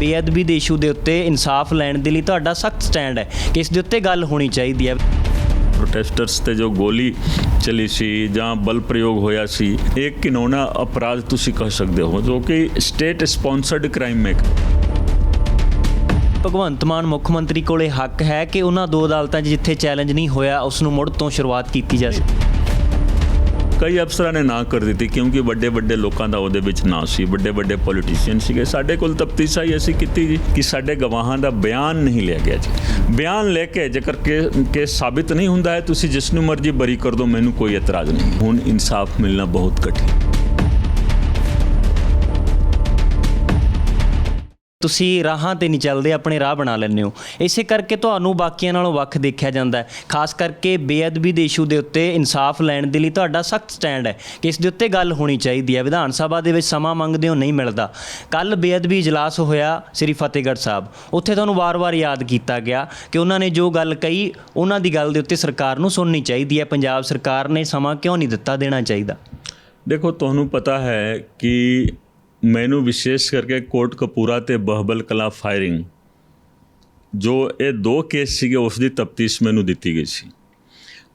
ਬੇਅਦਬੀ ਦੇ ਇਸ਼ੂ ਦੇ ਉੱਤੇ ਇਨਸਾਫ ਲੈਣ ਦੇ ਲਈ ਤੁਹਾਡਾ ਸਖਤ ਸਟੈਂਡ ਹੈ ਕਿ ਇਸ ਦੇ ਉੱਤੇ ਗੱਲ ਹੋਣੀ ਚਾਹੀਦੀ ਹੈ। ਪ੍ਰੋਟੈਸਟਰਸ ਤੇ ਜੋ ਗੋਲੀ ਚਲੀ ਸੀ ਜਾਂ ਬਲ ਪ੍ਰਯੋਗ ਹੋਇਆ ਸੀ, ਇੱਕ ਘਿਨੌਣਾ ਅਪਰਾਧ ਤੁਸੀਂ ਕਹਿ ਸਕਦੇ ਹੋ ਜੋ ਕਿ ਸਟੇਟ ਸਪਾਂਸਰਡ ਕ੍ਰਾਈਮ ਹੈ। ਭਗਵੰਤ ਮਾਨ ਮੁੱਖ ਮੰਤਰੀ ਕੋਲੇ ਹੱਕ ਹੈ ਕਿ ਉਹਨਾਂ ਦੋ ਅਦਾਲਤਾਂ 'ਚ ਜਿੱਥੇ ਚੈਲੰਜ ਨਹੀਂ ਹੋਇਆ ਉਸ ਨੂੰ ਮੁੜ ਤੋਂ ਸ਼ੁਰੂਆਤ ਕੀਤੀ ਜਾਵੇ। ਕਈ ਅਫਸਰਾਂ ਨੇ ਨਾ ਕਰ ਦਿੱਤੀ ਕਿਉਂਕਿ ਵੱਡੇ ਵੱਡੇ ਲੋਕਾਂ ਦਾ ਉਹਦੇ ਵਿੱਚ ਨਾਂ ਸੀ, ਵੱਡੇ ਵੱਡੇ ਪੋਲੀਟੀਸ਼ੀਅਨ ਸੀਗੇ। ਸਾਡੇ ਕੋਲ ਤਫਤੀਸ਼ ਆਈ ਅਸੀਂ ਕੀਤੀ ਜੀ ਕਿ ਸਾਡੇ ਗਵਾਹਾਂ ਦਾ ਬਿਆਨ ਨਹੀਂ ਲਿਆ ਗਿਆ ਜੀ। ਬਿਆਨ ਲੈ ਕੇ ਜੇਕਰ ਕੇਸ ਸਾਬਿਤ ਨਹੀਂ ਹੁੰਦਾ ਹੈ ਤੁਸੀਂ ਜਿਸ ਨੂੰ ਮਰਜ਼ੀ ਬਰੀ ਕਰ ਦਿਓ, ਮੈਨੂੰ ਕੋਈ ਇਤਰਾਜ਼ ਨਹੀਂ। ਹੁਣ ਇਨਸਾਫ ਮਿਲਣਾ ਬਹੁਤ ਕਠਿਨ। ਤੁਸੀਂ ਰਾਹਾਂ 'ਤੇ ਨਹੀਂ ਚੱਲਦੇ, ਆਪਣੇ ਰਾਹ ਬਣਾ ਲੈਂਦੇ ਹੋ। ਇਸੇ ਕਰਕੇ ਤੁਹਾਨੂੰ ਬਾਕੀਆਂ ਨਾਲੋਂ ਵੱਖ ਦੇਖਿਆ ਜਾਂਦਾ ਹੈ। ਖਾਸ ਕਰਕੇ ਬੇਅਦਬੀ ਦੇ ਇਸ਼ੂ ਦੇ ਉੱਤੇ ਇਨਸਾਫ ਲੈਣ ਦੇ ਲਈ ਤੁਹਾਡਾ ਸਖਤ ਸਟੈਂਡ ਹੈ ਕਿ ਇਸ ਦੇ ਉੱਤੇ ਗੱਲ ਹੋਣੀ ਚਾਹੀਦੀ ਹੈ। ਵਿਧਾਨ ਸਭਾ ਦੇ ਵਿੱਚ ਸਮਾਂ ਮੰਗਦੇ ਹੋ, ਨਹੀਂ ਮਿਲਦਾ। ਕੱਲ੍ਹ ਬੇਅਦਬੀ ਇਜਲਾਸ ਹੋਇਆ ਸ੍ਰੀ ਫਤਿਹਗੜ੍ਹ ਸਾਹਿਬ, ਉੱਥੇ ਤੁਹਾਨੂੰ ਵਾਰ-ਵਾਰ ਯਾਦ ਕੀਤਾ ਗਿਆ ਕਿ ਉਹਨਾਂ ਨੇ ਜੋ ਗੱਲ ਕਹੀ ਉਹਨਾਂ ਦੀ ਗੱਲ ਦੇ ਉੱਤੇ ਸਰਕਾਰ ਨੂੰ ਸੁਣਨੀ ਚਾਹੀਦੀ ਹੈ। ਪੰਜਾਬ ਸਰਕਾਰ ਨੇ ਸਮਾਂ ਕਿਉਂ ਨਹੀਂ ਦਿੱਤਾ, ਦੇਣਾ ਚਾਹੀਦਾ? ਦੇਖੋ, ਤੁਹਾਨੂੰ ਪਤਾ ਹੈ ਕਿ ਮੈਨੂੰ ਵਿਸ਼ੇਸ਼ ਕਰਕੇ ਕੋਟਕਪੂਰਾ ਤੇ ਬਹਬਲ ਕਲਾਂ ਫਾਇਰਿੰਗ ਜੋ ਇਹ ਦੋ ਕੇਸ ਸੀਗੇ ਉਸ ਦੀ ਤਫਤੀਸ਼ ਮੈਨੂੰ ਦਿੱਤੀ ਗਈ ਸੀ।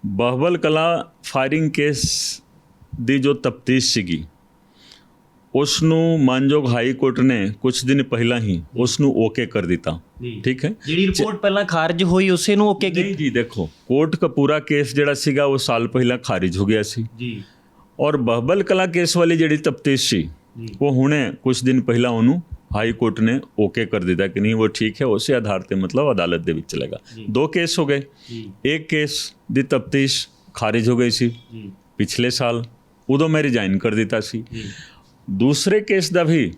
ਬਹਬਲ ਕਲਾਂ ਫਾਇਰਿੰਗ ਕੇਸ ਦੀ ਜੋ ਤਫਤੀਸ਼ ਸੀਗੀ ਉਸ ਨੂੰ ਮਾਨਯੋਗ ਹਾਈ ਕੋਰਟ ਨੇ ਕੁਝ ਦਿਨ ਪਹਿਲਾਂ ਹੀ ਉਸ ਨੂੰ ਓਕੇ ਕਰ ਦਿੱਤਾ। ਠੀਕ ਹੈ, ਜਿਹੜੀ ਰਿਪੋਰਟ ਪਹਿਲਾਂ ਖਾਰਜ ਹੋਈ ਉਸੇ ਨੂੰ ਓਕੇ ਨਹੀਂ ਜੀ। ਦੇਖੋ, ਕੋਟਕਪੂਰਾ ਕੇਸ ਜਿਹੜਾ ਸੀਗਾ ਉਹ ਸਾਲ ਪਹਿਲਾਂ ਖਾਰਿਜ ਹੋ ਗਿਆ ਸੀ ਜੀ, ਔਰ ਬਹਬਲ ਕਲਾਂ ਕੇਸ ਵਾਲੀ ਜਿਹੜੀ ਤਫਤੀਸ਼ ਸੀ ਉਹ ਹੁਣੇ ਕੁਝ ਦਿਨ ਪਹਿਲਾਂ ਉਹਨੂੰ ਹਾਈ ਕੋਰਟ ਨੇ ਓਕੇ ਕਰ ਦਿੱਤਾ ਕਿ ਨਹੀਂ ਉਹ ਠੀਕ ਹੈ। ਉਸੇ ਆਧਾਰ ਤੇ ਮਤਲਬ ਅਦਾਲਤ ਦੇ ਵਿੱਚ ਚਲੇਗਾ। ਦੋ ਕੇਸ ਹੋ ਗਏ। ਇੱਕ ਕੇਸ ਦੀ ਤਫਤੀਸ਼ ਖਾਰਿਜ ਹੋ ਗਈ ਸੀ ਪਿਛਲੇ ਸਾਲ, ਉਦੋਂ ਮੈਂ ਰਿਜ਼ਾਈਨ ਕਰ ਦਿੱਤਾ ਸੀ। ਦੂਸਰੇ ਕੇਸ ਦਾ ਵੀ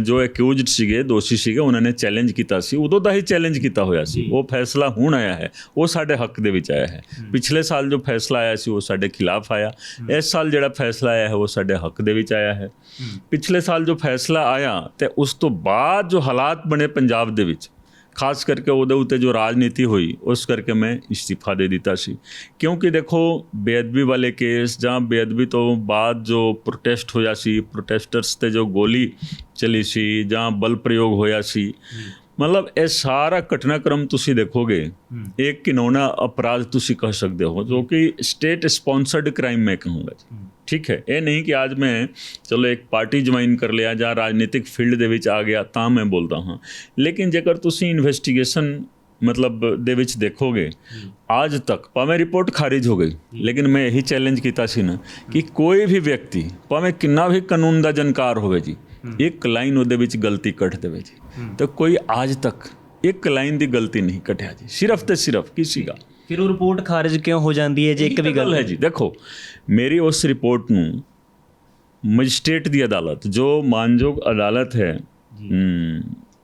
ਜੋ ਐਕਿਊਜ਼ਡ ਸੀਗੇ, ਦੋਸ਼ੀ ਸੀਗੇ, ਉਹਨਾਂ ਨੇ ਚੈਲੰਜ ਕੀਤਾ ਸੀ, ਉਦੋਂ ਦਾ ਹੀ ਚੈਲੰਜ ਕੀਤਾ ਹੋਇਆ ਸੀ। ਉਹ ਫੈਸਲਾ ਹੁਣ ਆਇਆ ਹੈ, ਉਹ ਸਾਡੇ ਹੱਕ ਦੇ ਵਿੱਚ ਆਇਆ ਹੈ। ਪਿਛਲੇ ਸਾਲ ਜੋ ਫੈਸਲਾ ਆਇਆ ਸੀ ਉਹ ਸਾਡੇ ਖਿਲਾਫ ਆਇਆ। ਇਸ ਸਾਲ ਜਿਹੜਾ ਫੈਸਲਾ ਆਇਆ ਹੈ ਉਹ ਸਾਡੇ ਹੱਕ ਦੇ ਵਿੱਚ ਆਇਆ ਹੈ। ਪਿਛਲੇ ਸਾਲ ਜੋ ਫੈਸਲਾ ਆਇਆ ਤੇ ਉਸ ਤੋਂ ਬਾਅਦ ਜੋ ਹਾਲਾਤ ਬਣੇ ਪੰਜਾਬ ਦੇ ਵਿੱਚ, ਖਾਸ ਕਰਕੇ ਉਹਦੇ ਉੱਤੇ ਜੋ ਰਾਜਨੀਤੀ ਹੋਈ, ਉਸ ਕਰਕੇ ਮੈਂ ਇਸਤੀਫਾ ਦੇ ਦਿੱਤਾ ਸੀ। ਕਿਉਂਕਿ ਦੇਖੋ, ਬੇਅਦਬੀ ਵਾਲੇ ਕੇਸ ਜਾਂ ਬੇਅਦਬੀ ਤੋਂ ਬਾਅਦ ਜੋ ਪ੍ਰੋਟੈਸਟ ਹੋਇਆ ਸੀ, ਪ੍ਰੋਟੈਸਟਰਸ ਤੇ ਜੋ ਗੋਲੀ ਚਲੀ ਸੀ ਜਾਂ ਬਲ ਪ੍ਰਯੋਗ ਹੋਇਆ ਸੀ, ਮਤਲਬ ਇਹ ਸਾਰਾ ਘਟਨਾਕ੍ਰਮ ਤੁਸੀਂ ਦੇਖੋਗੇ ਇੱਕ ਘਿਨੌਣਾ ਅਪਰਾਧ ਤੁਸੀਂ ਕਹਿ ਸਕਦੇ ਹੋ ਜੋ ਕਿ ਸਟੇਟ ਸਪਾਂਸਰਡ ਕ੍ਰਾਈਮ ਮੈਂ ਕਹੂੰਗਾ ਜੀ। ਠੀਕ ਹੈ, ਇਹ ਨਹੀਂ ਕਿ ਅੱਜ ਮੈਂ ਚਲੋ ਇੱਕ ਪਾਰਟੀ ਜੁਆਇਨ ਕਰ ਲਿਆ ਜਾਂ ਰਾਜਨੀਤਿਕ ਫੀਲਡ ਦੇ ਵਿੱਚ ਆ ਗਿਆ ਤਾਂ ਮੈਂ ਬੋਲਦਾ ਹਾਂ। ਲੇਕਿਨ ਜੇਕਰ ਤੁਸੀਂ ਇਨਵੈਸਟੀਗੇਸ਼ਨ ਮਤਲਬ ਦੇ ਵਿੱਚ ਦੇਖੋਗੇ, ਅੱਜ ਤੱਕ ਭਾਵੇਂ ਰਿਪੋਰਟ ਖਾਰਿਜ ਹੋ ਗਈ, ਲੇਕਿਨ ਮੈਂ ਇਹੀ ਚੈਲੰਜ ਕੀਤਾ ਸੀ ਨਾ ਕਿ ਕੋਈ ਵੀ ਵਿਅਕਤੀ ਭਾਵੇਂ ਕਿੰਨਾ ਵੀ ਕਾਨੂੰਨ ਦਾ ਜਾਣਕਾਰ ਹੋਵੇ ਜੀ, ਇੱਕ ਲਾਈਨ ਉਹਦੇ ਵਿੱਚ ਗਲਤੀ ਕੱਢ ਦੇਵੇ ਜੀ, ਤਾਂ ਕੋਈ ਅੱਜ ਤੱਕ ਇੱਕ ਲਾਈਨ ਦੀ ਗਲਤੀ ਨਹੀਂ ਕੱਢਿਆ ਜੀ, ਸਿਰਫ ਤੇ ਸਿਰਫ ਕਿਸੇ ਦਾ। ਫਿਰ ਉਹ ਰਿਪੋਰਟ ਖਾਰਿਜ ਕਿਉਂ ਹੋ ਜਾਂਦੀ ਹੈ ਜੇ ਇੱਕ ਵੀ ਗੱਲ ਹੈ ਜੀ? ਦੇਖੋ, ਮੇਰੀ ਉਸ ਰਿਪੋਰਟ ਨੂੰ ਮੈਜਿਸਟ੍ਰੇਟ ਦੀ ਅਦਾਲਤ, ਜੋ ਮਾਨਯੋਗ ਅਦਾਲਤ ਹੈ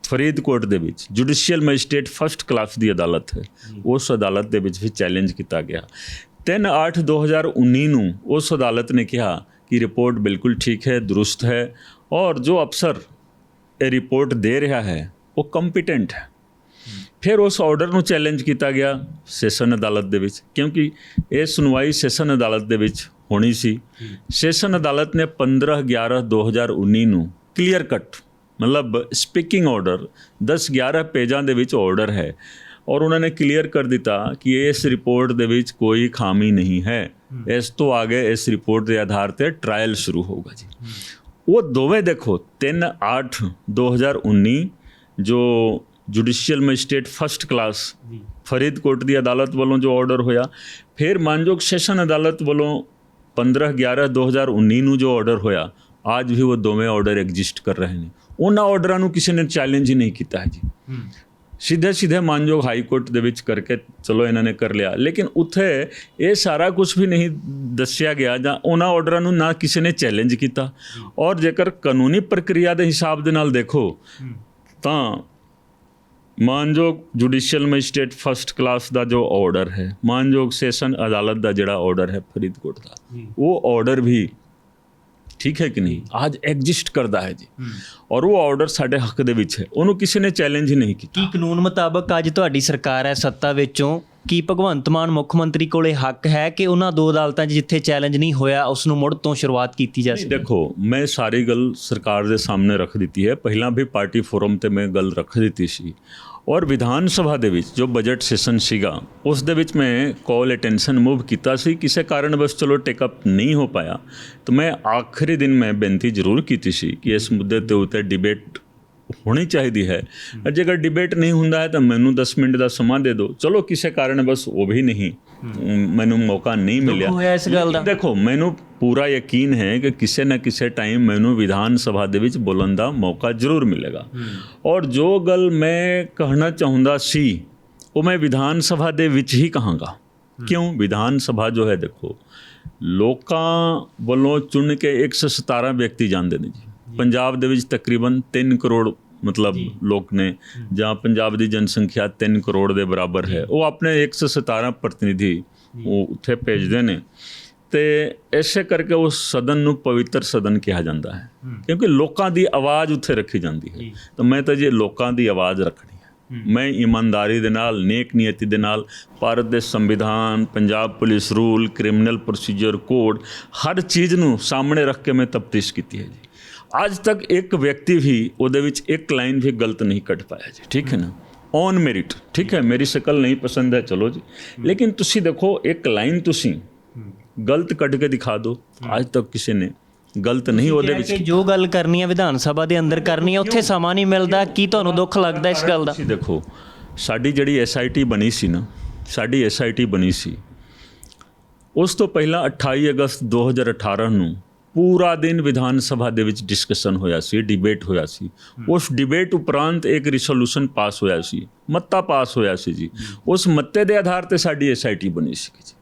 ਫਰੀਦਕੋਟ ਦੇ ਵਿੱਚ, ਜੁਡੀਸ਼ੀਅਲ ਮੈਜਿਸਟ੍ਰੇਟ ਫਸਟ ਕਲਾਸ ਦੀ ਅਦਾਲਤ ਹੈ, ਉਸ ਅਦਾਲਤ ਦੇ ਵਿੱਚ ਵੀ ਚੈਲੰਜ ਕੀਤਾ ਗਿਆ। 3/8/2019 ਨੂੰ ਉਸ ਅਦਾਲਤ ਨੇ ਕਿਹਾ ਕਿ ਰਿਪੋਰਟ ਬਿਲਕੁਲ ਠੀਕ ਹੈ, ਦਰੁਸਤ ਹੈ, ਔਰ ਜੋ ਅਫਸਰ ਇਹ ਰਿਪੋਰਟ ਦੇ ਰਿਹਾ ਹੈ ਉਹ ਕੰਪੀਟੈਂਟ ਹੈ। ਫਿਰ ਉਸ ਆਰਡਰ ਨੂੰ ਚੈਲੰਜ ਕੀਤਾ ਗਿਆ ਸੈਸ਼ਨ ਅਦਾਲਤ ਦੇ ਵਿੱਚ, ਕਿਉਂਕਿ ਇਹ ਸੁਣਵਾਈ ਸੈਸ਼ਨ ਅਦਾਲਤ ਦੇ ਵਿੱਚ ਹੋਣੀ ਸੀ। ਸੈਸ਼ਨ ਅਦਾਲਤ ਨੇ 15/11/2019 ਨੂੰ ਕਲੀਅਰ ਕੱਟ ਮਤਲਬ ਸਪੀਕਿੰਗ ਆਰਡਰ 10-11 ਪੇਜਾਂ ਦੇ ਵਿੱਚ ਆਰਡਰ ਹੈ, ਔਰ ਉਹਨਾਂ ਨੇ ਕਲੀਅਰ ਕਰ ਦਿੱਤਾ ਕਿ ਇਸ ਰਿਪੋਰਟ ਦੇ ਵਿੱਚ ਕੋਈ ਖਾਮੀ ਨਹੀਂ ਹੈ। ਇਸ ਤੋਂ ਅੱਗੇ ਇਸ ਰਿਪੋਰਟ ਦੇ ਆਧਾਰ ਤੇ ਟ੍ਰਾਇਲ ਸ਼ੁਰੂ ਹੋਊਗਾ ਜੀ। ਉਹ ਦੋਵੇਂ ਦੇਖੋ 3/8/2019 ਜੋ judicial magistrate first class Faridkot ਦੀ ਅਦਾਲਤ ਵੱਲੋਂ ਜੋ ਆਰਡਰ ਹੋਇਆ, ਫਿਰ ਮਾਨਯੋਗ ਸੈਸ਼ਨ ਅਦਾਲਤ ਵੱਲੋਂ 15/11/2019 ਨੂੰ ਜੋ ਆਰਡਰ ਹੋਇਆ, ਅੱਜ ਵੀ ਉਹ ਦੋਵੇਂ ਆਰਡਰ ਐਗਜ਼ਿਸਟ ਕਰ ਰਹੇ ਨੇ। ਉਹਨਾਂ ਆਰਡਰਾਂ ਨੂੰ ਕਿਸੇ ਨੇ ਚੈਲੰਜ ਹੀ ਨਹੀਂ ਕੀਤਾ ਹੈ ਜੀ। ਸਿੱਧੇ ਮਾਨਯੋਗ ਹਾਈ ਕੋਰਟ ਦੇ ਵਿੱਚ ਕਰਕੇ ਚਲੋ ਇਹਨਾਂ ਨੇ ਕਰ ਲਿਆ, ਲੇਕਿਨ ਉੱਥੇ ਇਹ ਸਾਰਾ ਕੁਝ ਵੀ ਨਹੀਂ ਦੱਸਿਆ ਗਿਆ ਜਾਂ ਉਹਨਾਂ ਆਰਡਰਾਂ ਨੂੰ ਨਾ ਕਿਸੇ ਨੇ ਚੈਲੰਜ ਕੀਤਾ। ਔਰ ਜੇਕਰ ਕਾਨੂੰਨੀ ਪ੍ਰਕਿਰਿਆ ਦੇ ਹਿਸਾਬ ਦੇ ਨਾਲ ਦੇਖੋ ਤਾਂ ਮਾਨਯੋਗ ਜੁਡੀਸ਼ੀਅਲ ਮੈਜਿਸਟ੍ਰੇਟ ਫਸਟ ਕਲਾਸ ਦਾ ਜੋ ਆਰਡਰ ਹੈ, ਮਾਨਯੋਗ ਸੈਸ਼ਨ ਅਦਾਲਤ ਦਾ ਜਿਹੜਾ ਆਰਡਰ ਹੈ ਫਰੀਦਕੋਟ ਦਾ, ਉਹ ਆਰਡਰ ਵੀ ਠੀਕ ਹੈ ਕਿ ਨਹੀਂ ਅੱਜ ਐਗਜ਼ਿਸਟ ਕਰਦਾ ਹੈ ਜੀ, ਔਰ ਉਹ ਆਰਡਰ ਸਾਡੇ ਹੱਕ ਦੇ ਵਿੱਚ ਹੈ, ਉਹਨੂੰ ਕਿਸੇ ਨੇ ਚੈਲੰਜ ਹੀ ਨਹੀਂ ਕੀਤਾ। ਕੀ ਕਾਨੂੰਨ ਮੁਤਾਬਕ ਅੱਜ ਤੁਹਾਡੀ ਸਰਕਾਰ ਹੈ ਸੱਤਾ ਵਿੱਚੋਂ ਕੀ ਭਗਵੰਤ ਮਾਨ ਮੁੱਖ ਮੰਤਰੀ ਕੋਲੇ ਹੱਕ ਹੈ ਕਿ ਉਹਨਾਂ ਦੋ ਅਦਾਲਤਾਂ 'ਚ ਜਿੱਥੇ ਚੈਲੰਜ ਨਹੀਂ ਹੋਇਆ ਉਸ ਨੂੰ ਮੁੜ ਤੋਂ ਸ਼ੁਰੂਆਤ ਕੀਤੀ ਜਾ ਸਕੇ? देखो मैं सारी गल सरकार ਦੇ ਸਾਹਮਣੇ ਰੱਖ ਦਿੱਤੀ ਹੈ, ਪਹਿਲਾਂ ਵੀ ਪਾਰਟੀ ਫੋਰਮ ਤੇ ਮੈਂ ਗੱਲ ਰੱਖ ਦਿੱਤੀ ਸੀ। ਔਰ ਵਿਧਾਨ ਸਭਾ ਦੇ ਵਿੱਚ ਜੋ ਬਜਟ ਸੈਸ਼ਨ ਸੀਗਾ ਉਸ ਦੇ ਵਿੱਚ ਮੈਂ ਕਾਲ ਅਟੈਂਸ਼ਨ ਮੂਵ ਕੀਤਾ ਸੀ, ਕਿਸੇ ਕਾਰਨ ਬਸ ਚਲੋ ਟੇਕਅਪ ਨਹੀਂ ਹੋ ਪਾਇਆ। ਤਾਂ ਮੈਂ ਆਖਰੀ ਦਿਨ ਮੈਂ ਬੇਨਤੀ ਜ਼ਰੂਰ ਕੀਤੀ ਸੀ ਕਿ ਇਸ ਮੁੱਦੇ ਤੇ ਉੱਤੇ ਡਿਬੇਟ ਹੋਣੀ ਚਾਹੀਦੀ ਹੈ। ਜੇਕਰ ਡਿਬੇਟ ਨਹੀਂ ਹੁੰਦਾ ਹੈ ਤਾਂ ਮੈਨੂੰ 10 ਮਿੰਟ ਦਾ ਸਮਾਂ ਦੇ ਦਿਓ। ਚਲੋ ਕਿਸੇ ਕਾਰਨ ਬਸ ਉਹ ਵੀ ਨਹੀਂ ਮੈਨੂੰ ਮੌਕਾ ਨਹੀਂ ਮਿਲਿਆ। ਹੋਇਆ ਇਸ ਗੱਲ ਦਾ? ਦੇਖੋ ਮੈਨੂੰ ਪੂਰਾ ਯਕੀਨ ਹੈ ਕਿ ਕਿਸੇ ਨਾ ਕਿਸੇ ਟਾਈਮ ਮੈਨੂੰ ਵਿਧਾਨ ਸਭਾ ਦੇ ਵਿੱਚ ਬੋਲਣ ਦਾ ਮੌਕਾ ਜ਼ਰੂਰ ਮਿਲੇਗਾ। ਔਰ ਜੋ ਗੱਲ ਮੈਂ ਕਹਿਣਾ ਚਾਹੁੰਦਾ ਸੀ ਉਹ ਮੈਂ ਵਿਧਾਨ ਸਭਾ ਦੇ ਵਿੱਚ ਹੀ ਕਹਾਂਗਾ। ਕਿਉਂ? ਵਿਧਾਨ ਸਭਾ ਜੋ ਹੈ ਦੇਖੋ ਲੋਕਾਂ ਵੱਲੋਂ ਚੁਣ ਕੇ 117 ਵਿਅਕਤੀ ਜਾਂਦੇ ਨੇ ਜੀ। ਪੰਜਾਬ ਦੇ ਵਿੱਚ ਤਕਰੀਬਨ 3 ਕਰੋੜ ਮਤਲਬ ਲੋਕ ਨੇ, ਜਾਂ ਪੰਜਾਬ ਦੀ ਜਨਸੰਖਿਆ 3 ਕਰੋੜ ਦੇ ਬਰਾਬਰ ਹੈ। ਉਹ ਆਪਣੇ 117 ਪ੍ਰਤੀਨਿਧੀ ਉਹ ਉੱਥੇ ਭੇਜਦੇ ਨੇ ਤੇ ਇਸੇ ਕਰਕੇ ਉਸ ਸਦਨ ਨੂੰ ਪਵਿੱਤਰ ਸਦਨ ਕਿਹਾ ਜਾਂਦਾ ਹੈ, ਕਿਉਂਕਿ ਲੋਕਾਂ ਦੀ ਆਵਾਜ਼ ਉੱਥੇ ਰੱਖੀ ਜਾਂਦੀ ਹੈ। ਤਾਂ ਮੈਂ ਤਾਂ ਜੇ ਲੋਕਾਂ ਦੀ ਆਵਾਜ਼ ਰੱਖਣੀ ਹੈ, ਮੈਂ ਇਮਾਨਦਾਰੀ ਦੇ ਨਾਲ, ਨੇਕ ਨੀਅਤੀ ਦੇ ਨਾਲ ਭਾਰਤ ਦੇ ਸੰਵਿਧਾਨ, Punjab police rule, criminal procedure code, ਹਰ ਚੀਜ਼ ਨੂੰ ਸਾਹਮਣੇ ਰੱਖ ਕੇ ਮੈਂ ਤਫਤੀਸ਼ ਕੀਤੀ ਹੈ ਜੀ। ਅੱਜ ਤੱਕ ਇੱਕ ਵਿਅਕਤੀ ਵੀ ਉਹਦੇ ਵਿੱਚ ਇੱਕ ਲਾਈਨ ਵੀ ਗਲਤ ਨਹੀਂ ਕੱਢ ਪਾਇਆ ਜੀ। ਠੀਕ ਹੈ ਨਾ, ਔਨ ਮੈਰਿਟ। ਠੀਕ ਹੈ, ਮੇਰੀ ਸ਼ਕਲ ਨਹੀਂ ਪਸੰਦ ਹੈ ਚਲੋ ਜੀ, ਲੇਕਿਨ ਤੁਸੀਂ ਦੇਖੋ ਇੱਕ ਲਾਈਨ ਤੁਸੀਂ ਗਲਤ ਕੱਢ ਕੇ ਦਿਖਾ ਦਿਓ। ਅੱਜ ਤੱਕ ਕਿਸੇ ਨੇ ਗਲਤ ਨਹੀਂ ਉਹਦੇ ਵਿੱਚ। ਜੋ ਗੱਲ ਕਰਨੀ ਹੈ ਵਿਧਾਨ ਸਭਾ ਦੇ ਅੰਦਰ ਕਰਨੀ ਹੈ, ਉੱਥੇ ਸਮਾਂ ਨਹੀਂ ਮਿਲਦਾ। ਕੀ ਤੁਹਾਨੂੰ ਦੁੱਖ ਲੱਗਦਾ ਇਸ ਗੱਲ ਦਾ? ਤੁਸੀਂ ਦੇਖੋ ਸਾਡੀ ਜਿਹੜੀ SIT ਬਣੀ ਸੀ ਨਾ, ਸਾਡੀ SIT ਬਣੀ ਸੀ, ਉਸ ਤੋਂ ਪਹਿਲਾਂ 28 ਅਗਸਤ 2018 ਨੂੰ ਪੂਰਾ ਦਿਨ ਵਿਧਾਨ ਸਭਾ ਦੇ ਵਿੱਚ ਡਿਸਕਸ਼ਨ ਹੋਇਆ ਸੀ, ਡਿਬੇਟ ਹੋਇਆ ਸੀ। ਉਸ ਡਿਬੇਟ ਉਪਰੰਤ ਇੱਕ ਰਿਸੋਲੂਸ਼ਨ ਪਾਸ ਹੋਇਆ ਸੀ, ਮੱਤਾ ਪਾਸ ਹੋਇਆ ਸੀ ਜੀ। ਉਸ ਮੱਤੇ ਦੇ ਆਧਾਰ ਤੇ ਸਾਡੀ SIT ਬਣੀ ਸੀ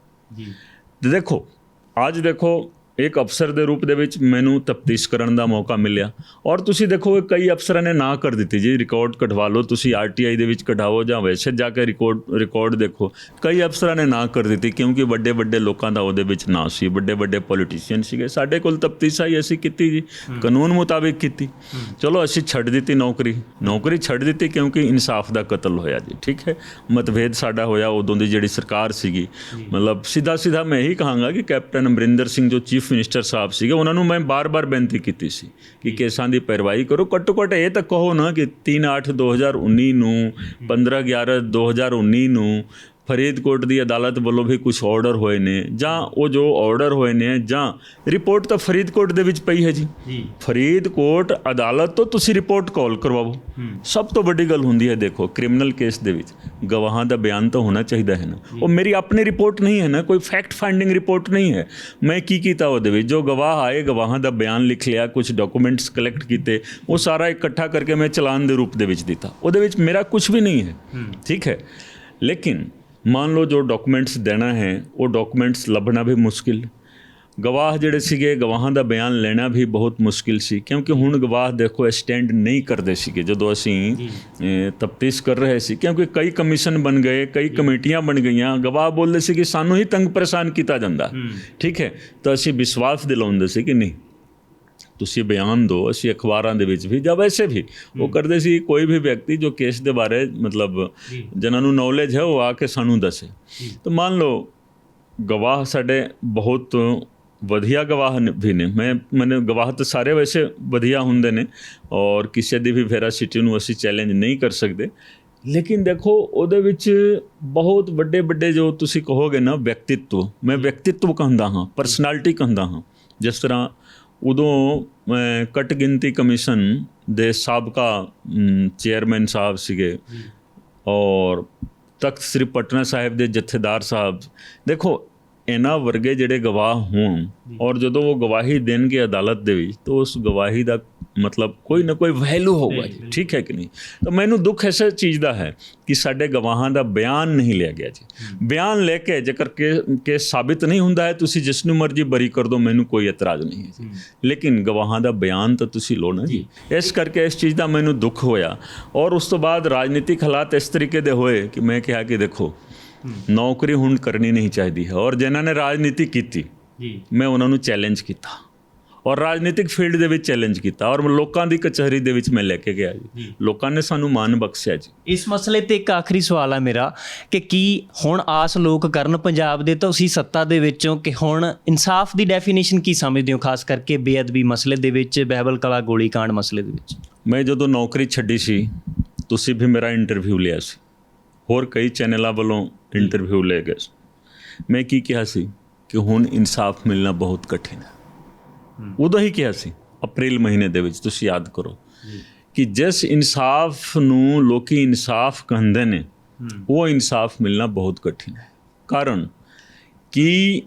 ਜੀ। ਤੇ ਦੇਖੋ ਅੱਜ ਦੇਖੋ ਇੱਕ ਅਫਸਰ ਦੇ ਰੂਪ ਦੇ ਵਿੱਚ ਮੈਨੂੰ ਤਫਤੀਸ਼ ਕਰਨ ਦਾ ਮੌਕਾ ਮਿਲਿਆ। ਔਰ ਤੁਸੀਂ ਦੇਖੋ ਕਈ ਅਫਸਰਾਂ ਨੇ ਨਾ ਕਰ ਦਿੱਤੀ ਜੀ, ਰਿਕਾਰਡ ਕਢਵਾ ਲਓ ਤੁਸੀਂ, RTI ਦੇ ਵਿੱਚ ਕਢਾਓ ਜਾਂ ਵੈਸੇ ਜਾ ਕੇ ਰਿਕਾਰਡ ਦੇਖੋ। ਕਈ ਅਫਸਰਾਂ ਨੇ ਨਾ ਕਰ ਦਿੱਤੀ ਕਿਉਂਕਿ ਵੱਡੇ ਵੱਡੇ ਲੋਕਾਂ ਦਾ ਉਹਦੇ ਵਿੱਚ ਨਾਂ ਸੀ, ਵੱਡੇ ਵੱਡੇ ਪੋਲੀਟੀਸ਼ੀਅਨ ਸੀਗੇ। ਸਾਡੇ ਕੋਲ ਤਫਤੀਸ਼ ਆਈ, ਅਸੀਂ ਕੀਤੀ ਜੀ, ਕਾਨੂੰਨ ਮੁਤਾਬਿਕ ਕੀਤੀ। ਚਲੋ ਅਸੀਂ ਛੱਡ ਦਿੱਤੀ ਨੌਕਰੀ ਛੱਡ ਦਿੱਤੀ ਕਿਉਂਕਿ ਇਨਸਾਫ ਦਾ ਕਤਲ ਹੋਇਆ ਜੀ। ਠੀਕ ਹੈ, ਮਤਭੇਦ ਸਾਡਾ ਹੋਇਆ। ਉਦੋਂ ਦੀ ਜਿਹੜੀ ਸਰਕਾਰ ਸੀਗੀ, ਮਤਲਬ ਸਿੱਧਾ ਮੈਂ ਇਹੀ ਕਹਾਂਗਾ ਕਿ ਕੈਪਟਨ ਅਮਰਿੰਦਰ ਸਿੰਘ ਜੋ ਚੀਫ ਮਿਨਿਸਟਰ ਸਾਹਿਬ ਸੀਗੇ, ਉਹਨਾਂ ਨੂੰ ਮੈਂ ਬਾਰ-ਬਾਰ ਬੇਨਤੀ ਕੀਤੀ ਸੀ ਕਿ ਕੇਸਾਂ ਦੀ ਪੈਰਵਾਈ ਕਰੋ। ਘੱਟੋ ਘੱਟ ਇਹ ਤਾਂ ਕਹੋ ਨਾ ਕਿ 3/8/2019 ਨੂੰ, 15/11/2019 ਨੂੰ ਫਰੀਦਕੋਟ ਦੀ ਅਦਾਲਤ ਵੱਲੋਂ ਵੀ ਕੁਝ ਆਰਡਰ ਹੋਏ ਨੇ, ਜਾਂ ਉਹ ਜੋ ਆਰਡਰ ਹੋਏ ਨੇ ਜਾਂ ਰਿਪੋਰਟ ਤਾਂ ਫਰੀਦਕੋਟ ਦੇ ਵਿੱਚ ਪਈ ਹੈ ਜੀ। ਫਰੀਦਕੋਟ ਅਦਾਲਤ ਤੋਂ ਤੁਸੀਂ ਰਿਪੋਰਟ ਕਾਲ ਕਰਵਾਓ। ਸਭ ਤੋਂ ਵੱਡੀ ਗੱਲ ਹੁੰਦੀ ਹੈ ਦੇਖੋ ਕ੍ਰਿਮੀਨਲ ਕੇਸ ਦੇ ਵਿੱਚ ਗਵਾਹਾਂ ਦਾ ਬਿਆਨ ਤਾਂ ਹੋਣਾ ਚਾਹੀਦਾ ਹੈ ਨਾ। ਉਹ ਮੇਰੀ ਆਪਣੀ ਰਿਪੋਰਟ ਨਹੀਂ ਹੈ ਨਾ, ਕੋਈ ਫੈਕਟ ਫਾਈਂਡਿੰਗ ਰਿਪੋਰਟ ਨਹੀਂ ਹੈ। ਮੈਂ ਕੀ ਕੀਤਾ ਉਹਦੇ ਵਿੱਚ, ਜੋ ਗਵਾਹ ਆਏ ਗਵਾਹਾਂ ਦਾ ਬਿਆਨ ਲਿਖ ਲਿਆ, ਕੁਝ ਡਾਕੂਮੈਂਟਸ ਕਲੈਕਟ ਕੀਤੇ, ਉਹ ਸਾਰਾ ਇਕੱਠਾ ਕਰਕੇ ਮੈਂ ਚਲਾਨ ਦੇ ਰੂਪ ਦੇ ਵਿੱਚ ਦਿੱਤਾ। ਉਹਦੇ ਵਿੱਚ ਮੇਰਾ ਕੁਝ ਵੀ ਨਹੀਂ ਹੈ। ਠੀਕ ਹੈ, ਲੇਕਿਨ मान लो जो डॉक्यूमेंट्स देना है वो डॉक्यूमेंट्स ਲੱਭਣਾ ਵੀ ਮੁਸ਼ਕਿਲ, ਗਵਾਹ ਜਿਹੜੇ ਸੀਗੇ ਗਵਾਹਾਂ ਦਾ ਬਿਆਨ ਲੈਣਾ ਵੀ ਬਹੁਤ ਮੁਸ਼ਕਿਲ ਸੀ। ਕਿਉਂਕਿ ਹੁਣ ਗਵਾਹ ਦੇਖੋ ਸਟੈਂਡ ਨਹੀਂ ਕਰਦੇ ਸੀਗੇ ਜਦੋਂ ਅਸੀਂ ਤਫਤੀਸ਼ ਕਰ ਰਹੇ ਸੀ, ਕਿਉਂਕਿ ਕਈ ਕਮਿਸ਼ਨ ਬਣ ਗਏ, ਕਈ ਕਮੇਟੀਆਂ ਬਣ ਗਈਆਂ। ਗਵਾਹ ਬੋਲਦੇ ਸੀ ਕਿ ਸਾਨੂੰ ਹੀ ਤੰਗ ਪਰੇਸ਼ਾਨ ਕੀਤਾ ਜਾਂਦਾ। ਠੀਕ ਹੈ, ਤਾਂ ਅਸੀਂ ਵਿਸ਼ਵਾਸ ਦਿਲਾਉਂਦੇ ਸੀ ਕਿ ਨਹੀਂ ਤੁਸੀਂ ਬਿਆਨ ਦਿਓ। ਅਸੀਂ ਅਖਬਾਰਾਂ ਦੇ ਵਿੱਚ ਵੀ ਜਾਂ ਵੈਸੇ ਵੀ ਉਹ ਕਰਦੇ ਸੀ, ਕੋਈ ਵੀ ਵਿਅਕਤੀ ਜੋ ਕੇਸ ਦੇ ਬਾਰੇ ਮਤਲਬ ਜਿਨ੍ਹਾਂ ਨੂੰ ਨੌਲੇਜ ਹੈ ਉਹ ਆ ਕੇ ਸਾਨੂੰ ਦੱਸੇ। ਤਾਂ ਮੰਨ ਲਓ ਗਵਾਹ ਸਾਡੇ ਬਹੁਤ ਵਧੀਆ ਗਵਾਹ ਵੀ ਨੇ। ਮੈਨੂੰ ਗਵਾਹ ਤਾਂ ਸਾਰੇ ਵੈਸੇ ਵਧੀਆ ਹੁੰਦੇ ਨੇ ਔਰ ਕਿਸੇ ਦੀ ਵੀ ਵੈਰਾਸਿਟੀ ਨੂੰ ਅਸੀਂ ਚੈਲੰਜ ਨਹੀਂ ਕਰ ਸਕਦੇ। ਲੇਕਿਨ ਦੇਖੋ ਉਹਦੇ ਵਿੱਚ ਬਹੁਤ ਵੱਡੇ ਵੱਡੇ ਜੋ ਤੁਸੀਂ ਕਹੋਗੇ ਨਾ ਵਿਅਕਤੀਤਵ, ਮੈਂ ਵਿਅਕਤੀਤਵ ਕਹਿੰਦਾ ਹਾਂ, ਪਰਸਨੈਲਿਟੀ ਕਹਿੰਦਾ ਹਾਂ। ਜਿਸ ਤਰ੍ਹਾਂ ਉਦੋਂ ਘੱਟ ਗਿਣਤੀ ਕਮਿਸ਼ਨ ਦੇ ਸਾਬਕਾ ਚੇਅਰਮੈਨ ਸਾਹਿਬ ਸੀਗੇ ਔਰ ਤਖਤ ਸ੍ਰੀ ਪਟਨਾ ਸਾਹਿਬ ਦੇ ਜਥੇਦਾਰ ਸਾਹਿਬ। ਦੇਖੋ ਇਹਨਾਂ ਵਰਗੇ ਜਿਹੜੇ ਗਵਾਹ ਹੋਣ ਔਰ ਜਦੋਂ ਉਹ ਗਵਾਹੀ ਦੇਣਗੇ ਅਦਾਲਤ ਦੇ ਵਿੱਚ ਤਾਂ ਉਸ ਗਵਾਹੀ ਦਾ ਮਤਲਬ ਕੋਈ ਨਾ ਕੋਈ ਵੈਲਿਊ ਹੋਊਗਾ ਜੀ। ਠੀਕ ਹੈ ਕਿ ਨਹੀਂ? ਤਾਂ ਮੈਨੂੰ ਦੁੱਖ ਇਸੇ ਚੀਜ਼ ਦਾ ਹੈ ਕਿ ਸਾਡੇ ਗਵਾਹਾਂ ਦਾ ਬਿਆਨ ਨਹੀਂ ਲਿਆ ਗਿਆ ਜੀ। ਬਿਆਨ ਲੈ ਕੇ ਜੇਕਰ ਕੇਸ ਸਾਬਿਤ ਨਹੀਂ ਹੁੰਦਾ ਹੈ, ਤੁਸੀਂ ਜਿਸ ਨੂੰ ਮਰਜ਼ੀ ਬਰੀ ਕਰ ਦਿਓ, ਮੈਨੂੰ ਕੋਈ ਇਤਰਾਜ਼ ਨਹੀਂ ਹੈ ਜੀ। ਲੇਕਿਨ ਗਵਾਹਾਂ ਦਾ ਬਿਆਨ ਤਾਂ ਤੁਸੀਂ ਲਓ ਨਾ ਜੀ। ਇਸ ਕਰਕੇ ਇਸ ਚੀਜ਼ ਦਾ ਮੈਨੂੰ ਦੁੱਖ ਹੋਇਆ। ਔਰ ਉਸ ਤੋਂ ਬਾਅਦ ਰਾਜਨੀਤਿਕ ਹਾਲਾਤ ਇਸ ਤਰੀਕੇ ਦੇ ਹੋਏ ਕਿ ਮੈਂ ਕਿਹਾ ਕਿ ਦੇਖੋ ਨੌਕਰੀ ਹੁਣ ਕਰਨੀ ਨਹੀਂ ਚਾਹੀਦੀ ਹੈ। ਔਰ ਜਿਨ੍ਹਾਂ ਨੇ ਰਾਜਨੀਤੀ ਕੀਤੀ ਮੈਂ ਉਹਨਾਂ ਨੂੰ ਚੈਲੰਜ ਕੀਤਾ ਔਰ ਰਾਜਨੀਤਿਕ ਫੀਲਡ ਦੇ ਵਿੱਚ ਚੈਲੰਜ ਕੀਤਾ ਔਰ ਲੋਕਾਂ ਦੀ ਕਚਹਿਰੀ ਦੇ ਵਿੱਚ ਮੈਂ ਲੈ ਕੇ ਗਿਆ ਜੀ। ਲੋਕਾਂ ਨੇ ਸਾਨੂੰ ਮਾਣ ਬਖਸ਼ਿਆ ਜੀ। ਇਸ ਮਸਲੇ ਤੇ ਇੱਕ ਆਖਰੀ ਸਵਾਲ ਆ ਮੇਰਾ ਕਿ ਕੀ ਹੁਣ ਆਸ ਲੋਕ ਕਰਨ ਪੰਜਾਬ ਦੇ ਤੁਸੀਂ ਸੱਤਾ ਦੇ ਵਿੱਚੋਂ ਕਿ ਹੁਣ ਇਨਸਾਫ ਦੀ ਡੈਫੀਨੇਸ਼ਨ ਕੀ ਸਮਝਦੇ ਹੋ, ਖਾਸ ਕਰਕੇ ਬੇਅਦਬੀ ਮਸਲੇ ਦੇ ਵਿੱਚ, ਬਹਿਬਲ ਕਲਾਂ ਗੋਲੀकांड ਮਸਲੇ ਦੇ ਵਿੱਚ? ਮੈਂ ਜਦੋਂ ਨੌਕਰੀ ਛੱਡੀ ਸੀ ਤੁਸੀਂ ਵੀ ਮੇਰਾ ਇੰਟਰਵਿਊ ਲਿਆ ਸੀ, ਹੋਰ ਕਈ ਚੈਨਲਾਂ ਵੱਲੋਂ ਇੰਟਰਵਿਊ ਲਏ ਗਏ ਸੀ। ਮੈਂ ਕੀ ਕਿਹਾ ਸੀ ਕਿ ਹੁਣ ਇਨਸਾਫ ਮਿਲਣਾ ਬਹੁਤ ਕਠਿਨ ਹੈ। ਉਦੋਂ ਹੀ ਕਿਹਾ ਸੀ ਅਪ੍ਰੈਲ ਮਹੀਨੇ ਦੇ ਵਿੱਚ, ਤੁਸੀਂ ਯਾਦ ਕਰੋ ਕਿ ਜਿਸ ਇਨਸਾਫ ਨੂੰ ਲੋਕੀ ਇਨਸਾਫ ਕਹਿੰਦੇ ਨੇ ਉਹ ਇਨਸਾਫ ਮਿਲਣਾ ਬਹੁਤ ਕਠਿਨ ਹੈ। ਕਾਰਨ ਕਿ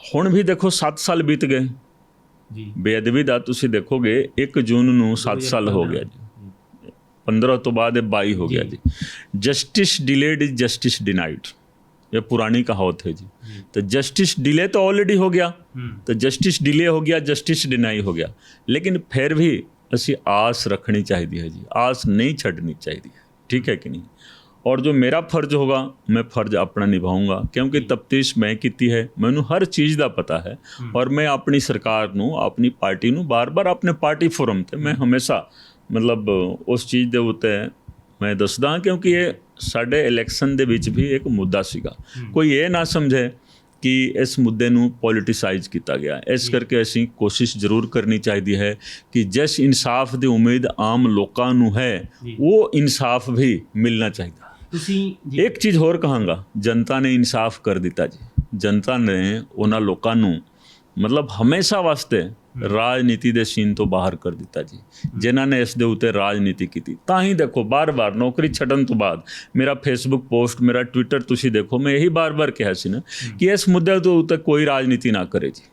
ਹੁਣ ਵੀ ਦੇਖੋ 7 ਸਾਲ ਬੀਤ ਗਏ ਜੀ। ਬੇਅਦਬੀ ਦਾ ਤੁਸੀਂ ਦੇਖੋਗੇ 1 ਜੂਨ ਨੂੰ 7 ਸਾਲ ਹੋ ਗਿਆ ਜੀ, 15 ਤੋਂ ਬਾਅਦ ਇਹ 22 ਹੋ ਗਿਆ ਜੀ। Justice delayed is justice denied, ये पुरानी कहावत है जी। तो जस्टिस डिले तो ऑलरेडी हो गया, तो जस्टिस डिले हो गया, जस्टिस डिनाई हो गया, लेकिन फिर भी असी आस रखनी चाहिए है जी, आस नहीं छड्डनी चाहिए, ठीक है कि नहीं। और जो मेरा फर्ज होगा मैं फर्ज अपना निभाऊंगा, क्योंकि तफ्तीश मैं की है, मैनू हर चीज़ का पता है। और मैं अपनी सरकार नू, अपनी पार्टी नू बार बार अपने पार्टी फोरम ते मैं हमेशा मतलब उस चीज़ के उत्ते मैं दसदा, क्योंकि ये साडे इलैक्शन दे विच भी एक मुद्दा सीगा। कोई ये ना समझे कि इस मुद्दे नू पॉलिटिसाइज किया गया। इस करके असीं कोशिश जरूर करनी चाहिए है कि जिस इंसाफ की उम्मीद आम लोगों नू है वो इंसाफ भी मिलना चाहिए। एक चीज़ होर कहांगा, जनता ने इंसाफ कर दिता जी। जनता ने उन्हां लोगों नू मतलब हमेशा वास्ते राजनीति के सीन तो बाहर कर दिता जी, जिन्हों ने इस दे उत्ते राजनीति की। ਤਾਂ ਹੀ देखो बार बार नौकरी छड्डण तो बाद मेरा फेसबुक पोस्ट, मेरा ट्विटर तुसी देखो, मैं यही बार बार कहा सी ना कि इस मुद्दे के उत्ते कोई राजनीति ना करे जी,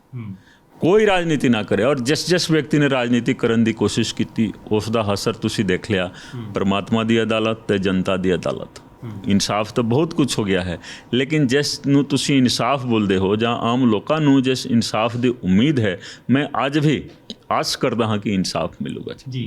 कोई राजनीति ना करे। और जिस व्यक्ति ने राजनीति करने की कोशिश की उसका हसर तुसी देख लिया, परमात्मा की अदालत ते जनता की अदालत। इंसाफ तो बहुत कुछ हो गया है, लेकिन जिस नू तुसी इंसाफ बोलते हो ਜਾਂ आम लोगों नू जिस इंसाफ की उम्मीद है, मैं आज भी आस करता हाँ कि इंसाफ मिलूगा जी।